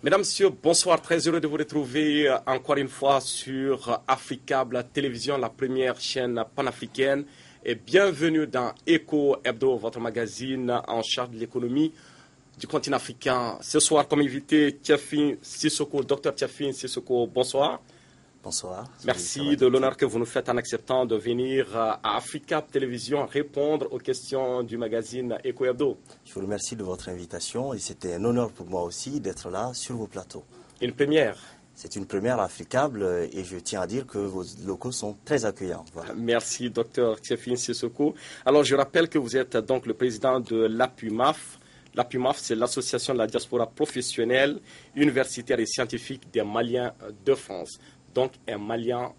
Mesdames, Messieurs, bonsoir. Très heureux de vous retrouver encore une fois sur Africable, la télévision, la première chaîne panafricaine. Et bienvenue dans Eco Hebdo, votre magazine en charge de l'économie du continent africain. Ce soir, comme invité, Tiafin Sissoko, docteur Tiafin Sissoko, bonsoir. Bonsoir. Merci de l'honneur que vous nous faites en acceptant de venir à Africable Télévision répondre aux questions du magazine Eco Hebdo. Je vous remercie de votre invitation et c'était un honneur pour moi aussi d'être là sur vos plateaux. Une première. C'est une première Africable et je tiens à dire que vos locaux sont très accueillants. Voilà. Merci, docteur Tiafin Sissoko. Alors, je rappelle que vous êtes donc le président de l'APUMAF. L'APUMAF, c'est l'Association de la diaspora professionnelle, universitaire et scientifique des Maliens de France. Donc, un Malien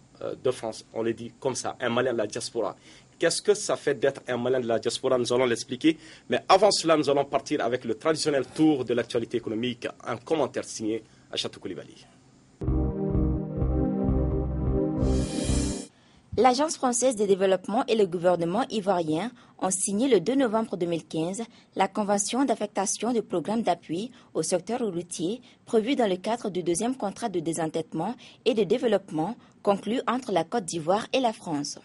de France, on le dit comme ça, un Malien de la diaspora. Qu'est-ce que ça fait d'être un Malien de la diaspora? Nous allons l'expliquer. Mais avant cela, nous allons partir avec le traditionnel tour de l'actualité économique, un commentaire signé Achatou Koulibaly. L'Agence française de développement et le gouvernement ivoirien ont signé le 2 novembre 2015 la convention d'affectation du programme d'appui au secteur routier prévue dans le cadre du deuxième contrat de désendettement et de développement conclu entre la Côte d'Ivoire et la France.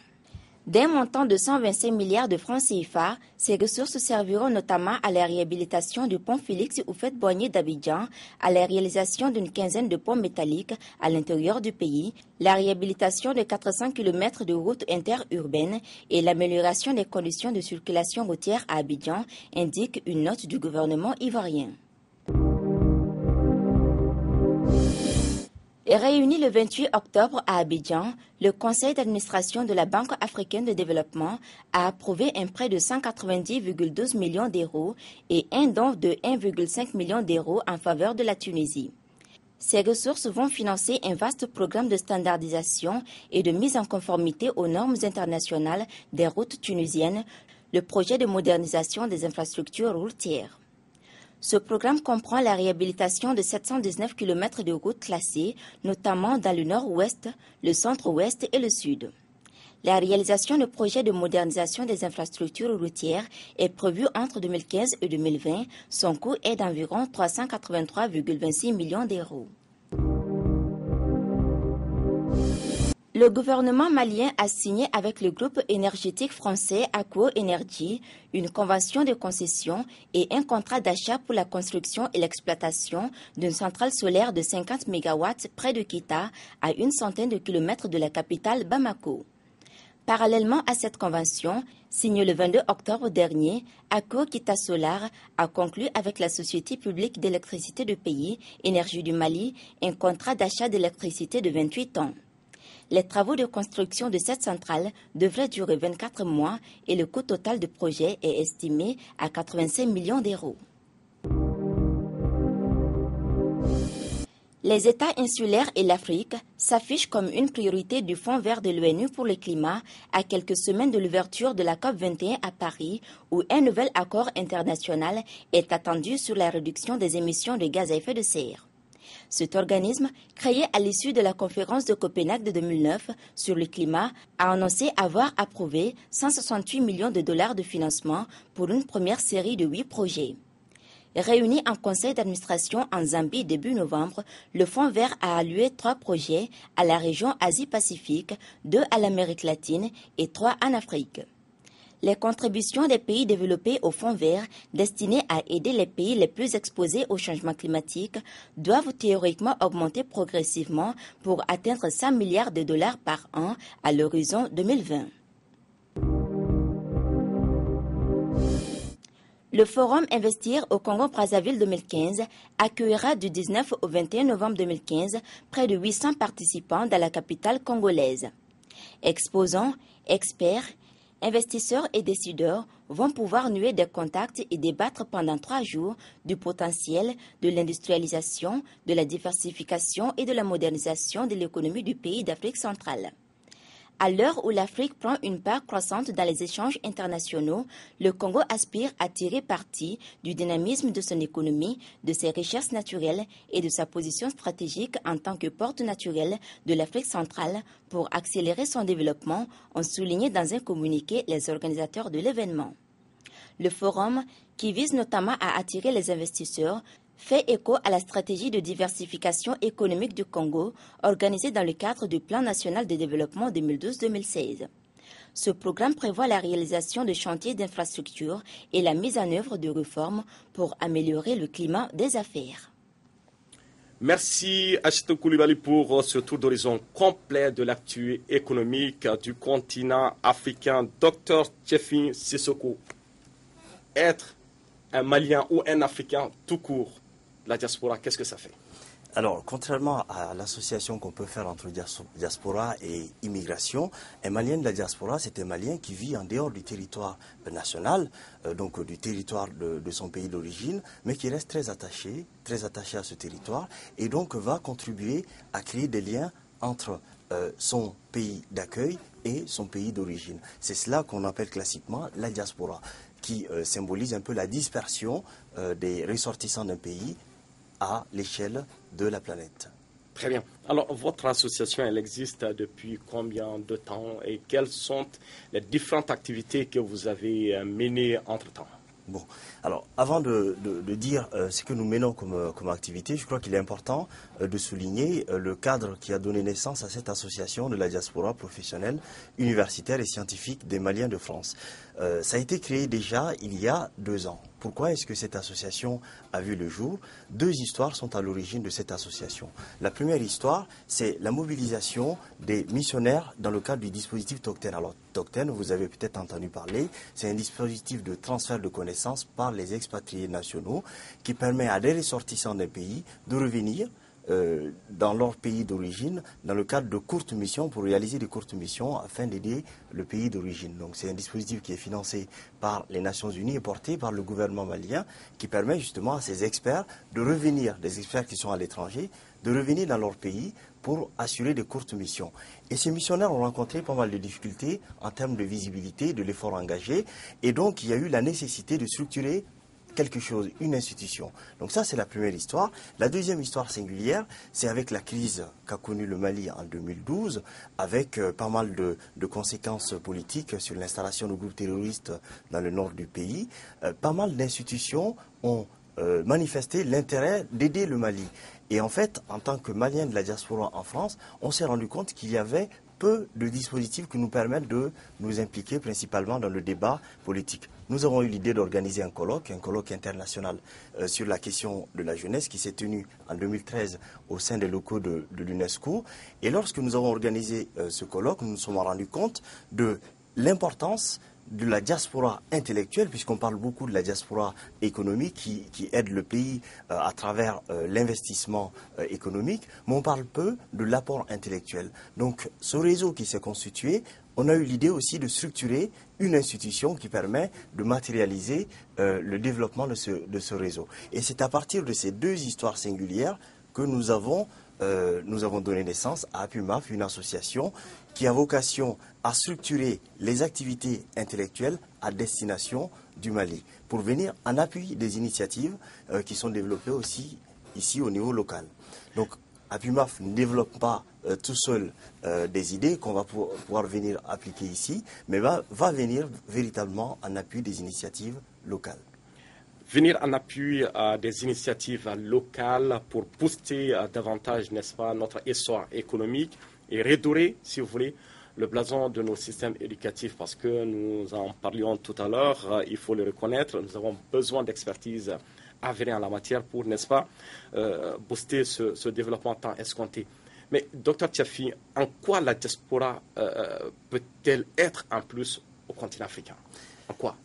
D'un montant de 125 milliards de francs CFA, ces ressources serviront notamment à la réhabilitation du pont Félix Houphouët-Boigny d'Abidjan, à la réalisation d'une quinzaine de ponts métalliques à l'intérieur du pays, la réhabilitation de 400 km de routes interurbaines et l'amélioration des conditions de circulation routière à Abidjan, indique une note du gouvernement ivoirien. Réuni le 28 octobre à Abidjan, le conseil d'administration de la Banque africaine de développement a approuvé un prêt de 190,12 millions d'euros et un don de 1,5 million d'euros en faveur de la Tunisie. Ces ressources vont financer un vaste programme de standardisation et de mise en conformité aux normes internationales des routes tunisiennes, le projet de modernisation des infrastructures routières. Ce programme comprend la réhabilitation de 719 km de routes classées, notamment dans le nord-ouest, le centre-ouest et le sud. La réalisation de projets de modernisation des infrastructures routières est prévue entre 2015 et 2020. Son coût est d'environ 383,26 millions d'euros. Le gouvernement malien a signé avec le groupe énergétique français Accor Energy une convention de concession et un contrat d'achat pour la construction et l'exploitation d'une centrale solaire de 50 MW près de Kita, à une centaine de kilomètres de la capitale Bamako. Parallèlement à cette convention, signée le 22 octobre dernier, Accor Kita Solar a conclu avec la société publique d'électricité du pays, Énergie du Mali, un contrat d'achat d'électricité de 28 ans. Les travaux de construction de cette centrale devraient durer 24 mois et le coût total du projet est estimé à 85 millions d'euros. Les États insulaires et l'Afrique s'affichent comme une priorité du Fonds vert de l'ONU pour le climat à quelques semaines de l'ouverture de la COP21 à Paris, où un nouvel accord international est attendu sur la réduction des émissions de gaz à effet de serre. Cet organisme, créé à l'issue de la conférence de Copenhague de 2009 sur le climat, a annoncé avoir approuvé 168 millions de dollars de financement pour une première série de 8 projets. Réuni en conseil d'administration en Zambie début novembre, le Fonds vert a alloué 3 projets à la région Asie-Pacifique, 2 à l'Amérique latine et 3 en Afrique. Les contributions des pays développés au Fonds vert, destinées à aider les pays les plus exposés au changement climatique, doivent théoriquement augmenter progressivement pour atteindre 100 milliards de dollars par an à l'horizon 2020. Le Forum Investir au Congo-Brazzaville 2015 accueillera du 19 au 21 novembre 2015 près de 800 participants dans la capitale congolaise. Exposants, experts, investisseurs et décideurs vont pouvoir nouer des contacts et débattre pendant 3 jours du potentiel de l'industrialisation, de la diversification et de la modernisation de l'économie du pays d'Afrique centrale. À l'heure où l'Afrique prend une part croissante dans les échanges internationaux, le Congo aspire à tirer parti du dynamisme de son économie, de ses richesses naturelles et de sa position stratégique en tant que porte naturelle de l'Afrique centrale pour accélérer son développement, ont souligné dans un communiqué les organisateurs de l'événement. Le forum, qui vise notamment à attirer les investisseurs, fait écho à la stratégie de diversification économique du Congo organisée dans le cadre du Plan national de développement 2012-2016. Ce programme prévoit la réalisation de chantiers d'infrastructures et la mise en œuvre de réformes pour améliorer le climat des affaires. Merci Achito Koulibaly pour ce tour d'horizon complet de l'actu économique du continent africain. Docteur Tchefin Sissoko, être un Malien ou un Africain tout court, la diaspora, qu'est-ce que ça fait? Alors, contrairement à l'association qu'on peut faire entre diaspora et immigration, un Malien de la diaspora, c'est un Malien qui vit en dehors du territoire national, donc du territoire de son pays d'origine, mais qui reste très attaché à ce territoire, et donc va contribuer à créer des liens entre son pays d'accueil et son pays d'origine. C'est cela qu'on appelle classiquement la diaspora, qui symbolise un peu la dispersion des ressortissants d'un pays à l'échelle de la planète. Très bien. Alors, votre association, elle existe depuis combien de temps et quelles sont les différentes activités que vous avez menées entre-temps? Bon, alors avant de dire ce que nous menons comme activité, je crois qu'il est important de souligner le cadre qui a donné naissance à cette association de la diaspora professionnelle, universitaire et scientifique des Maliens de France. Ça a été créé déjà il y a 2 ans. Pourquoi est-ce que cette association a vu le jour? 2 histoires sont à l'origine de cette association. La première histoire, c'est la mobilisation des missionnaires dans le cadre du dispositif Tocten. Alors, Tocten, vous avez peut-être entendu parler, c'est un dispositif de transfert de connaissances par les expatriés nationaux qui permet à des ressortissants d'un pays de revenir dans leur pays d'origine dans le cadre de courtes missions pour réaliser des courtes missions afin d'aider le pays d'origine. Donc c'est un dispositif qui est financé par les Nations Unies et porté par le gouvernement malien qui permet justement à ces experts de revenir, des experts qui sont à l'étranger, de revenir dans leur pays pour assurer des courtes missions. Et ces missionnaires ont rencontré pas mal de difficultés en termes de visibilité, de l'effort engagé, et donc il y a eu la nécessité de structurer quelque chose, une institution. Donc ça, c'est la première histoire. La deuxième histoire singulière, c'est avec la crise qu'a connue le Mali en 2012, avec pas mal de conséquences politiques sur l'installation de groupes terroristes dans le nord du pays. Pas mal d'institutions ont manifesté l'intérêt d'aider le Mali. Et en fait, en tant que Maliens de la diaspora en France, on s'est rendu compte qu'il y avait peu de dispositifs qui nous permettent de nous impliquer principalement dans le débat politique. Nous avons eu l'idée d'organiser un colloque international sur la question de la jeunesse qui s'est tenu en 2013 au sein des locaux de l'UNESCO. Et lorsque nous avons organisé ce colloque, nous nous sommes rendus compte de l'importance de la diaspora intellectuelle, puisqu'on parle beaucoup de la diaspora économique qui aide le pays à travers l'investissement économique, mais on parle peu de l'apport intellectuel. Donc ce réseau qui s'est constitué, on a eu l'idée aussi de structurer une institution qui permet de matérialiser le développement de ce réseau. Et c'est à partir de ces 2 histoires singulières que nous avons donné naissance à APUMAF, une association qui a vocation à structurer les activités intellectuelles à destination du Mali, pour venir en appui des initiatives qui sont développées aussi ici au niveau local. Donc APUMAF ne développe pas tout seul des idées qu'on va pouvoir venir appliquer ici, mais va venir véritablement en appui des initiatives locales. Venir en appui à des initiatives locales pour booster davantage, n'est-ce pas, notre essor économique et redorer, si vous voulez, le blason de nos systèmes éducatifs, parce que nous en parlions tout à l'heure, il faut le reconnaître, nous avons besoin d'expertise avérée en la matière pour, n'est-ce pas, booster ce développement tant escompté. Mais, Dr Tchafi, en quoi la diaspora peut-elle être en plus au continent africain? En quoi?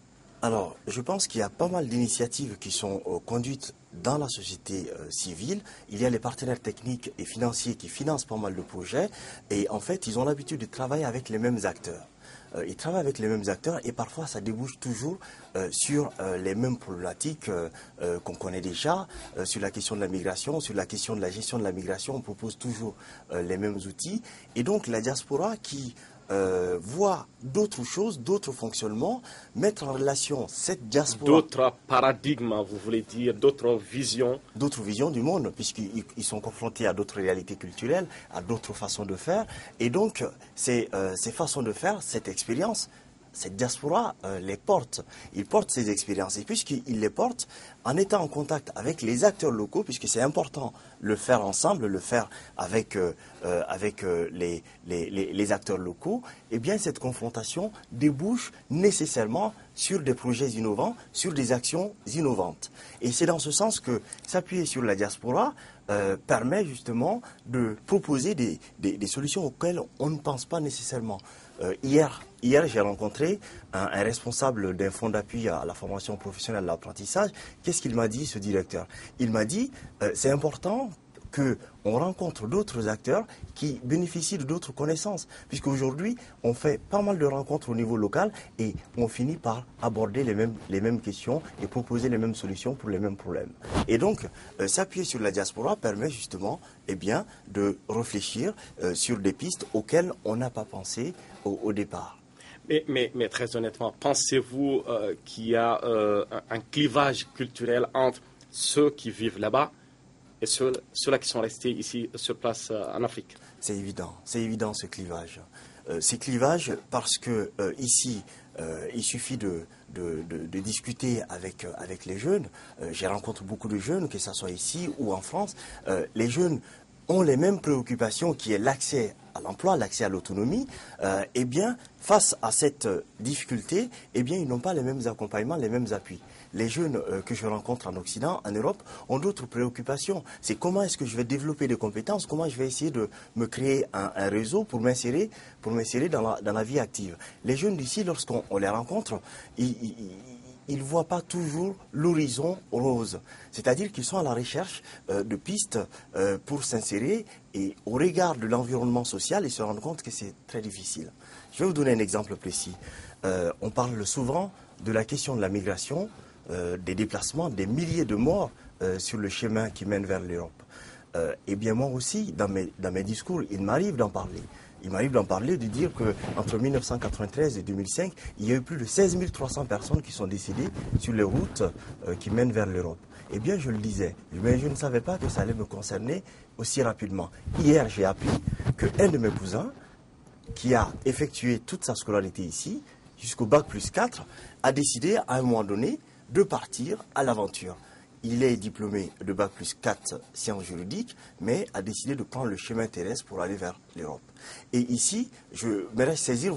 Alors, je pense qu'il y a pas mal d'initiatives qui sont conduites dans la société civile. Il y a les partenaires techniques et financiers qui financent pas mal de projets. Et en fait, ils ont l'habitude de travailler avec les mêmes acteurs. Ils travaillent avec les mêmes acteurs et parfois ça débouche toujours sur les mêmes problématiques qu'on connaît déjà. Sur la question de la migration, sur la question de la gestion de la migration, on propose toujours les mêmes outils. Et donc la diaspora qui voit d'autres choses, d'autres fonctionnements, mettre en relation cette diaspora... D'autres paradigmes, vous voulez dire, d'autres visions? D'autres visions du monde, puisqu'ils sont confrontés à d'autres réalités culturelles, à d'autres façons de faire. Et donc, ces façons de faire, cette expérience, cette diaspora les porte. Il porte ces expériences. Et puisqu'il les porte, en étant en contact avec les acteurs locaux, puisque c'est important de le faire ensemble, le faire avec les acteurs locaux, eh bien cette confrontation débouche nécessairement sur des projets innovants, sur des actions innovantes. Et c'est dans ce sens que s'appuyer sur la diaspora permet justement de proposer des solutions auxquelles on ne pense pas nécessairement. Hier, j'ai rencontré un responsable d'un fonds d'appui à la formation professionnelle et à l'apprentissage. Qu'est-ce qu'il m'a dit, ce directeur? Il m'a dit, c'est important qu'on rencontre d'autres acteurs qui bénéficient de d'autres connaissances. Puisqu'aujourd'hui, on fait pas mal de rencontres au niveau local et on finit par aborder les mêmes questions et proposer les mêmes solutions pour les mêmes problèmes. Et donc, s'appuyer sur la diaspora permet justement de réfléchir sur des pistes auxquelles on n'a pas pensé au départ. Mais très honnêtement, pensez-vous qu'il y a un clivage culturel entre ceux qui vivent là-bas et ceux-là qui sont restés ici sur place en Afrique? C'est évident ce clivage. Ces clivages parce que ici, il suffit de discuter avec les jeunes. J'ai rencontré beaucoup de jeunes, que ce soit ici ou en France. Les jeunes ont les mêmes préoccupations qui est l'accès à l'emploi, l'accès à l'autonomie. Eh bien, face à cette difficulté, eh bien, ils n'ont pas les mêmes accompagnements, les mêmes appuis. Les jeunes que je rencontre en Occident, en Europe, ont d'autres préoccupations. C'est comment est-ce que je vais développer des compétences, comment je vais essayer de me créer un réseau pour m'insérer dans la vie active. Les jeunes d'ici, lorsqu'on les rencontre, ils ne voient pas toujours l'horizon rose. C'est-à-dire qu'ils sont à la recherche de pistes pour s'insérer et au regard de l'environnement social, ils se rendent compte que c'est très difficile. Je vais vous donner un exemple précis. On parle souvent de la question de la migration, des déplacements, des milliers de morts sur le chemin qui mène vers l'Europe. Eh bien moi aussi, dans mes discours, il m'arrive d'en parler. Il m'arrive d'en parler, de dire qu'entre 1993 et 2005, il y a eu plus de 16 300 personnes qui sont décédées sur les routes qui mènent vers l'Europe. Eh bien, je le disais, mais je ne savais pas que ça allait me concerner aussi rapidement. Hier, j'ai appris qu'un de mes cousins, qui a effectué toute sa scolarité ici, jusqu'au bac+4, a décidé à un moment donné de partir à l'aventure. Il est diplômé de bac+4 sciences juridiques, mais a décidé de prendre le chemin terrestre pour aller vers l'Europe. Et ici, je voudrais saisir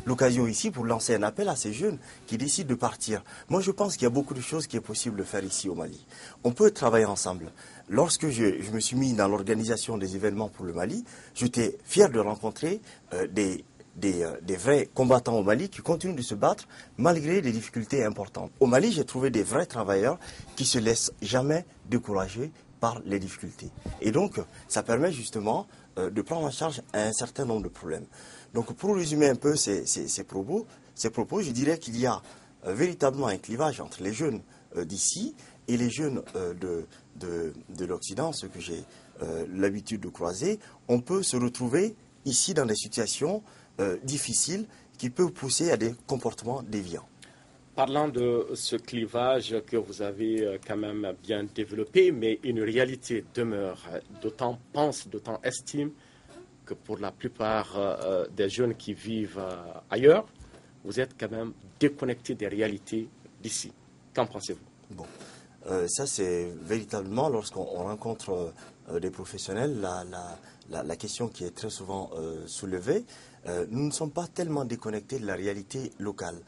l'occasion ici pour lancer un appel à ces jeunes qui décident de partir. Moi, je pense qu'il y a beaucoup de choses qui est possible de faire ici au Mali. On peut travailler ensemble. Lorsque je me suis mis dans l'organisation des événements pour le Mali, j'étais fier de rencontrer des vrais combattants au Mali qui continuent de se battre malgré des difficultés importantes. Au Mali, j'ai trouvé des vrais travailleurs qui se laissent jamais décourager par les difficultés. Et donc, ça permet justement de prendre en charge un certain nombre de problèmes. Donc, pour résumer un peu ces propos, je dirais qu'il y a véritablement un clivage entre les jeunes d'ici et les jeunes de l'Occident, ceux que j'ai l'habitude de croiser. On peut se retrouver ici dans des situations difficiles qui peuvent pousser à des comportements déviants. Parlant de ce clivage que vous avez quand même bien développé, mais une réalité demeure. D'autant estiment que pour la plupart des jeunes qui vivent ailleurs, vous êtes quand même déconnectés des réalités d'ici. Qu'en pensez-vous? Bon, ça c'est véritablement lorsqu'on rencontre des professionnels, la question qui est très souvent soulevée. Nous ne sommes pas tellement déconnectés de la réalité locale.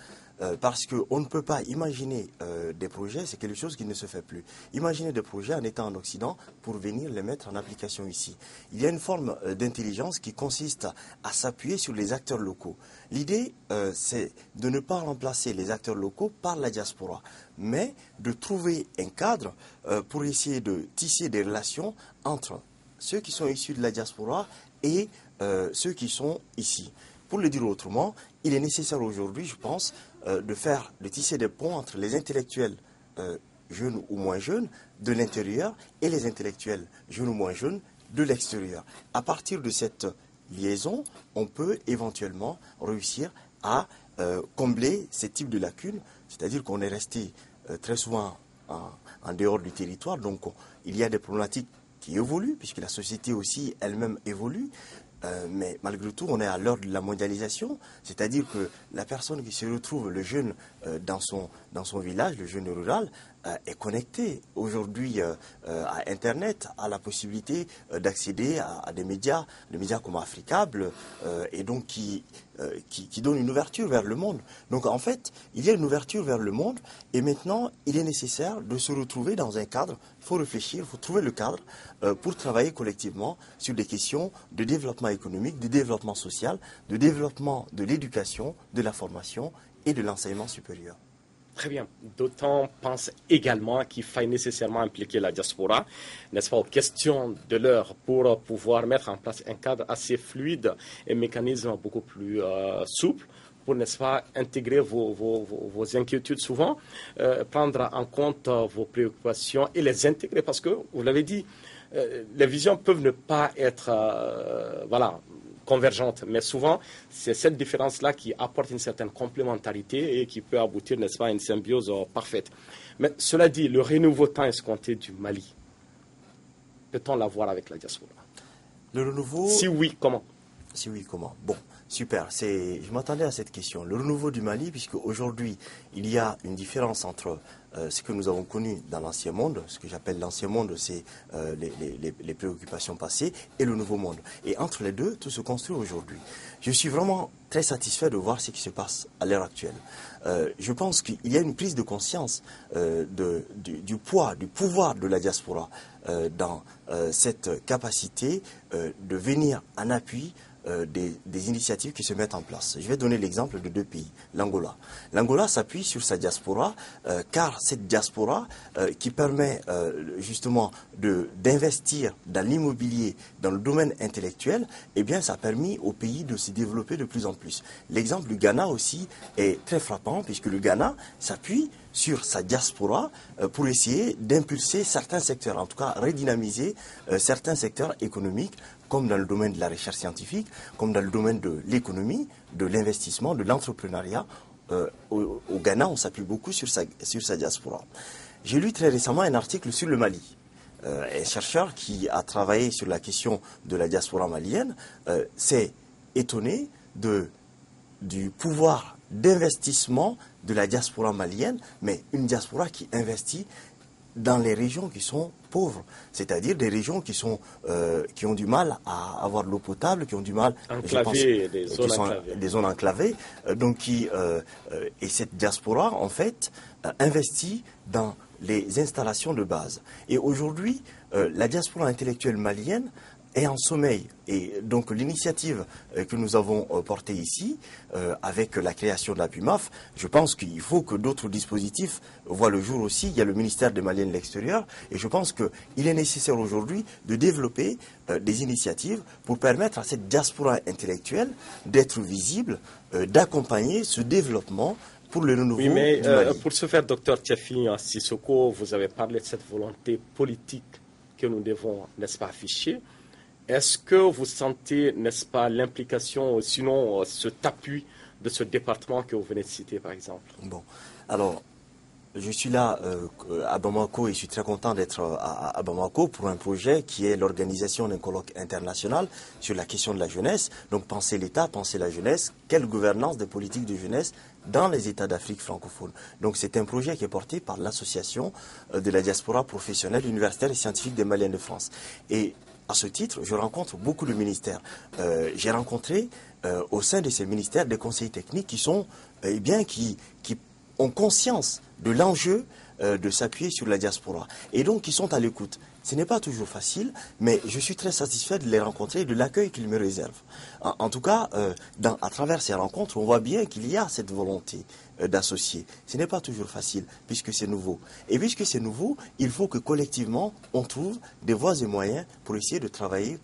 Parce qu'on ne peut pas imaginer des projets, c'est quelque chose qui ne se fait plus. Imaginer des projets en étant en Occident pour venir les mettre en application ici. Il y a une forme d'intelligence qui consiste à s'appuyer sur les acteurs locaux. L'idée, c'est de ne pas remplacer les acteurs locaux par la diaspora, mais de trouver un cadre pour essayer de tisser des relations entre ceux qui sont issus de la diaspora et ceux qui sont ici. Pour le dire autrement, il est nécessaire aujourd'hui, je pense, de tisser des ponts entre les intellectuels jeunes ou moins jeunes de l'intérieur et les intellectuels jeunes ou moins jeunes de l'extérieur. À partir de cette liaison, on peut éventuellement réussir à combler ces types de lacunes, c'est-à-dire qu'on est resté très souvent en dehors du territoire, donc il y a des problématiques qui évoluent, puisque la société aussi elle-même évolue. Mais malgré tout, on est à l'heure de la mondialisation, c'est-à-dire que la personne qui se retrouve, le jeune dans son village, le jeune rural, est connecté aujourd'hui à Internet, a la possibilité d'accéder à des médias comme Africable, et donc qui donne une ouverture vers le monde. Donc en fait, il y a une ouverture vers le monde, et maintenant, il est nécessaire de se retrouver dans un cadre. Il faut réfléchir, il faut trouver le cadre pour travailler collectivement sur des questions de développement économique, de développement social, de développement de l'éducation, de la formation et de l'enseignement supérieur. Très bien. D'autant pense également qu'il faille nécessairement impliquer la diaspora, n'est-ce pas, aux questions de l'heure pour pouvoir mettre en place un cadre assez fluide et un mécanisme beaucoup plus souple pour, n'est-ce pas, intégrer vos inquiétudes souvent, prendre en compte vos préoccupations et les intégrer parce que, vous l'avez dit, les visions peuvent ne pas être, convergentes, mais souvent, c'est cette différence-là qui apporte une certaine complémentarité et qui peut aboutir, n'est-ce pas, à une symbiose parfaite. Mais cela dit, le renouveau tant escompté du Mali, peut-on l'avoir avec la diaspora? Le renouveau... Si oui, comment? Si oui, comment? Bon, super. Je m'attendais à cette question. Le renouveau du Mali, puisque aujourd'hui, il y a une différence entre ce que nous avons connu dans l'ancien monde, ce que j'appelle l'ancien monde, c'est les préoccupations passées, et le nouveau monde. Et entre les deux, tout se construit aujourd'hui. Je suis vraiment très satisfait de voir ce qui se passe à l'heure actuelle. Je pense qu'il y a une prise de conscience du poids, du pouvoir de la diaspora dans cette capacité de venir en appui des initiatives qui se mettent en place. Je vais donner l'exemple de deux pays, l'Angola. L'Angola s'appuie sur sa diaspora, car cette diaspora qui permet justement d'investir dans l'immobilier, dans le domaine intellectuel, eh bien ça a permis au pays de se développer de plus en plus. L'exemple du Ghana aussi est très frappant, puisque le Ghana s'appuie sur sa diaspora pour essayer d'impulser certains secteurs, en tout cas redynamiser certains secteurs économiques, comme dans le domaine de la recherche scientifique, comme dans le domaine de l'économie, de l'investissement, de l'entrepreneuriat. Au Ghana, on s'appuie beaucoup sur sa diaspora. J'ai lu très récemment un article sur le Mali. Un chercheur qui a travaillé sur la question de la diaspora malienne s'est étonné du pouvoir d'investissement de la diaspora malienne, mais une diaspora qui investit dans les régions qui sont pauvres, c'est-à-dire des régions qui ont du mal à avoir de l'eau potable, qui ont du mal, des zones enclavées, et cette diaspora en fait investit dans les installations de base. Et aujourd'hui, la diaspora intellectuelle malienne est en sommeil. Et donc l'initiative que nous avons portée ici, avec la création de la PUMAF, je pense qu'il faut que d'autres dispositifs voient le jour aussi. Il y a le ministère des Maliens de l'extérieur, et je pense qu'il est nécessaire aujourd'hui de développer des initiatives pour permettre à cette diaspora intellectuelle d'être visible, d'accompagner ce développement pour le renouveau du Mali. Pour ce faire, Dr Tiafi Sissoko, vous avez parlé de cette volonté politique que nous devons, n'est-ce pas, afficher. Est-ce que vous sentez, n'est-ce pas, l'implication, sinon cet appui de ce département que vous venez de citer, par exemple? Bon, alors, je suis là à Bamako et je suis très content d'être à Bamako pour un projet qui est l'organisation d'un colloque international sur la question de la jeunesse. Donc, penser l'État, penser la jeunesse, quelle gouvernance des politiques de jeunesse dans les États d'Afrique francophone. Donc, c'est un projet qui est porté par l'association de la diaspora professionnelle, universitaire et scientifique des Maliens de France. Et à ce titre, je rencontre beaucoup de ministères. J'ai rencontré au sein de ces ministères des conseillers techniques qui sont, qui ont conscience de l'enjeu de s'appuyer sur la diaspora et donc qui sont à l'écoute. Ce n'est pas toujours facile, mais je suis très satisfait de les rencontrer et de l'accueil qu'ils me réservent. En tout cas, à travers ces rencontres, on voit bien qu'il y a cette volonté d'associer. Ce n'est pas toujours facile, puisque c'est nouveau. Et puisque c'est nouveau, il faut que collectivement, on trouve des voies et moyens pour essayer de travailler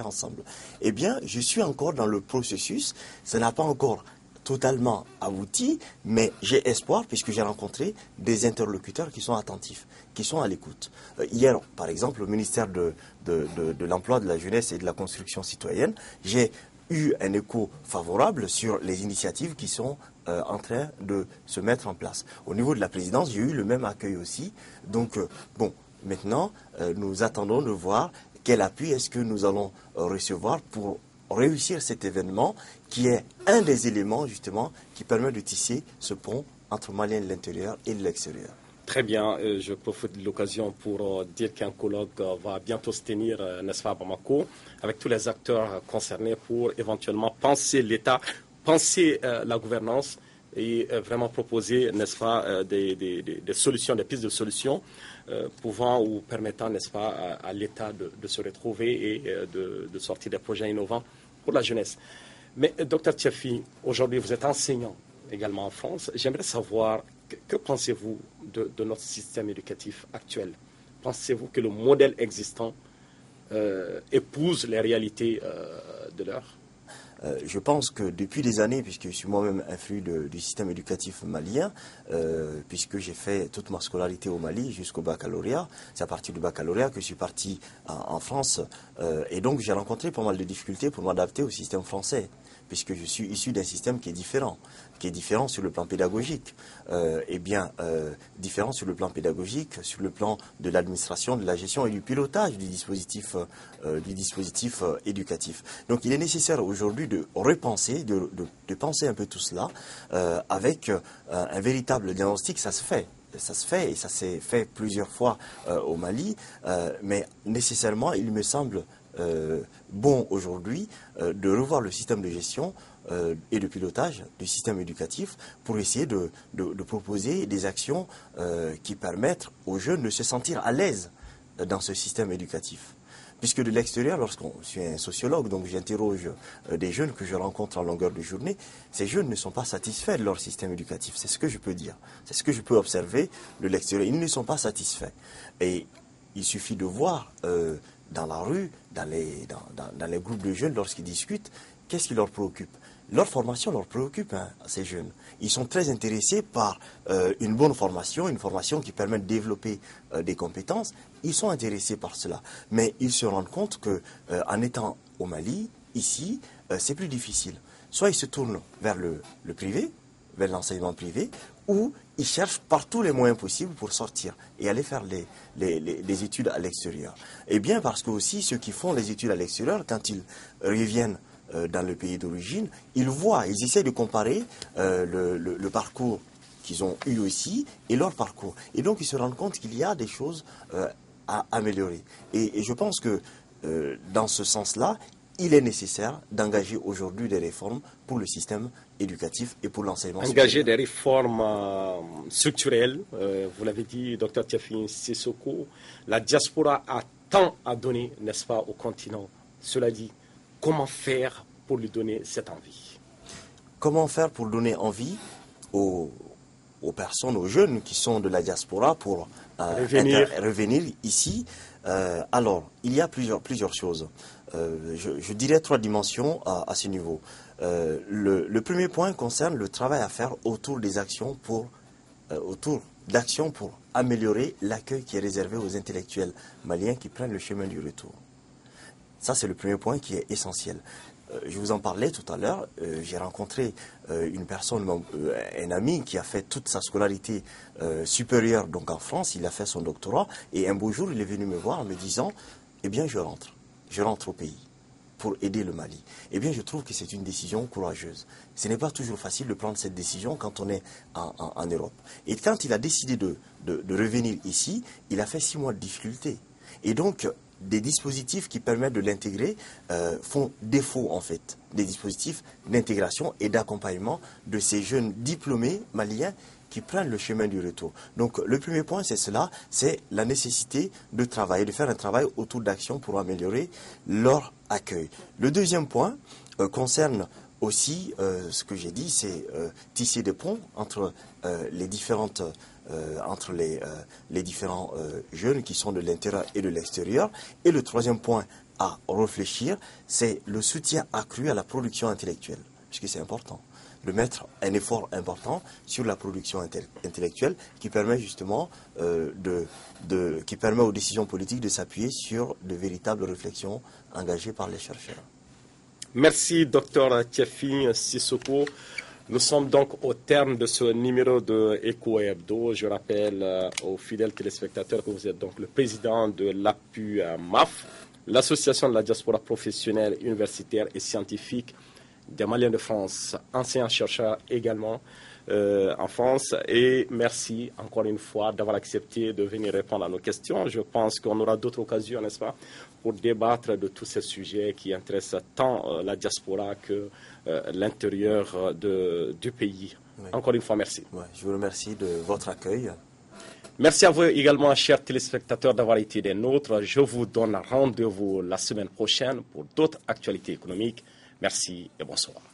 ensemble. Eh bien, je suis encore dans le processus. Ça n'a pas encore totalement abouti, mais j'ai espoir puisque j'ai rencontré des interlocuteurs qui sont attentifs, qui sont à l'écoute. Hier, par exemple, au ministère de l'Emploi, de la Jeunesse et de la Construction citoyenne, j'ai eu un écho favorable sur les initiatives qui sont en train de se mettre en place. Au niveau de la présidence, j'ai eu le même accueil aussi. Donc, maintenant, nous attendons de voir quel appui est-ce que nous allons recevoir pour réussir cet événement qui est un des éléments justement qui permet de tisser ce pont entre Maliens de l'intérieur et de l'extérieur. Très bien, je profite de l'occasion pour dire qu'un colloque va bientôt se tenir, n'est-ce pas, à Bamako, avec tous les acteurs concernés pour éventuellement penser l'État, penser la gouvernance et vraiment proposer, n'est-ce pas, des solutions, des pistes de solutions pouvant ou permettant, n'est-ce pas, à l'État de se retrouver et de sortir des projets innovants pour la jeunesse. Mais, Dr Tchefi, aujourd'hui, vous êtes enseignant également en France. J'aimerais savoir, que pensez-vous de notre système éducatif actuel? Pensez-vous que le modèle existant épouse les réalités de l'heure? Je pense que depuis des années, puisque je suis moi-même influent du système éducatif malien, puisque j'ai fait toute ma scolarité au Mali jusqu'au baccalauréat, c'est à partir du baccalauréat que je suis parti en France, et donc j'ai rencontré pas mal de difficultés pour m'adapter au système français, puisque je suis issu d'un système qui est différent sur le plan pédagogique. Différent sur le plan pédagogique, sur le plan de l'administration, de la gestion et du pilotage du dispositif éducatif. Donc il est nécessaire aujourd'hui de repenser, de penser un peu tout cela avec un véritable diagnostic. Ça se fait et ça s'est fait plusieurs fois au Mali, mais nécessairement il me semble bon aujourd'hui de revoir le système de gestion et de pilotage du système éducatif pour essayer de proposer des actions qui permettent aux jeunes de se sentir à l'aise dans ce système éducatif. Puisque de l'extérieur, je suis un sociologue, donc j'interroge des jeunes que je rencontre en longueur de journée, ces jeunes ne sont pas satisfaits de leur système éducatif. C'est ce que je peux dire. C'est ce que je peux observer de l'extérieur. Ils ne sont pas satisfaits. Et il suffit de voir dans la rue, dans les groupes de jeunes, lorsqu'ils discutent, qu'est-ce qui leur préoccupe? Leur formation leur préoccupe, ces jeunes. Ils sont très intéressés par une bonne formation, une formation qui permet de développer des compétences. Ils sont intéressés par cela. Mais ils se rendent compte qu'en étant au Mali, ici, c'est plus difficile. Soit ils se tournent vers le privé, vers l'enseignement privé, ou ils cherchent par tous les moyens possibles pour sortir et aller faire les études à l'extérieur. Et bien parce que aussi ceux qui font les études à l'extérieur, quand ils reviennent dans le pays d'origine, ils essaient de comparer le parcours qu'ils ont eu aussi et leur parcours. Et donc ils se rendent compte qu'il y a des choses à améliorer. Et je pense que dans ce sens-là, il est nécessaire d'engager aujourd'hui des réformes pour le système éducatif et pour l'enseignement supérieur. Engager des réformes structurelles, vous l'avez dit, Dr Tchefi Sissoko, la diaspora a tant à donner, n'est-ce pas, au continent. Cela dit, comment faire pour lui donner cette envie? Comment faire pour donner envie aux personnes, aux jeunes qui sont de la diaspora pour revenir ici? Alors, il y a plusieurs choses. Je dirais 3 dimensions à ce niveau. Le premier point concerne le travail à faire autour des actions autour d'actions pour améliorer l'accueil qui est réservé aux intellectuels maliens qui prennent le chemin du retour. Ça, c'est le premier point qui est essentiel. Je vous en parlais tout à l'heure, j'ai rencontré une personne, un ami qui a fait toute sa scolarité supérieure donc en France, il a fait son doctorat, et un beau jour, il est venu me voir en me disant, eh bien, je rentre au pays pour aider le Mali. Eh bien, je trouve que c'est une décision courageuse. Ce n'est pas toujours facile de prendre cette décision quand on est en Europe. Et quand il a décidé de revenir ici, il a fait 6 mois de difficulté. Et donc, des dispositifs qui permettent de l'intégrer font défaut en fait, des dispositifs d'intégration et d'accompagnement de ces jeunes diplômés maliens qui prennent le chemin du retour. Donc le premier point c'est cela, c'est la nécessité de travailler, de faire un travail autour d'actions pour améliorer leur accueil. Le deuxième point concerne aussi ce que j'ai dit, c'est tisser des ponts entre les différents jeunes qui sont de l'intérieur et de l'extérieur. Et le troisième point à réfléchir, c'est le soutien accru à la production intellectuelle, puisque c'est important de mettre un effort important sur la production intellectuelle qui permet justement qui permet aux décisions politiques de s'appuyer sur de véritables réflexions engagées par les chercheurs. Merci, Dr Tchefi Sissoko. Nous sommes donc au terme de ce numéro de Echo Hebdo. Je rappelle aux fidèles téléspectateurs que vous êtes donc le président de l'APUMAF, l'Association de la diaspora professionnelle, universitaire et scientifique des Maliens de France, enseignant-chercheur également en France. Et merci encore une fois d'avoir accepté de venir répondre à nos questions. Je pense qu'on aura d'autres occasions, n'est-ce pas, pour débattre de tous ces sujets qui intéressent tant la diaspora que l'intérieur du pays. Oui. Encore une fois, merci. Ouais, je vous remercie de votre accueil. Merci à vous également, chers téléspectateurs, d'avoir été des nôtres. Je vous donne rendez-vous la semaine prochaine pour d'autres actualités économiques. Merci et bonsoir.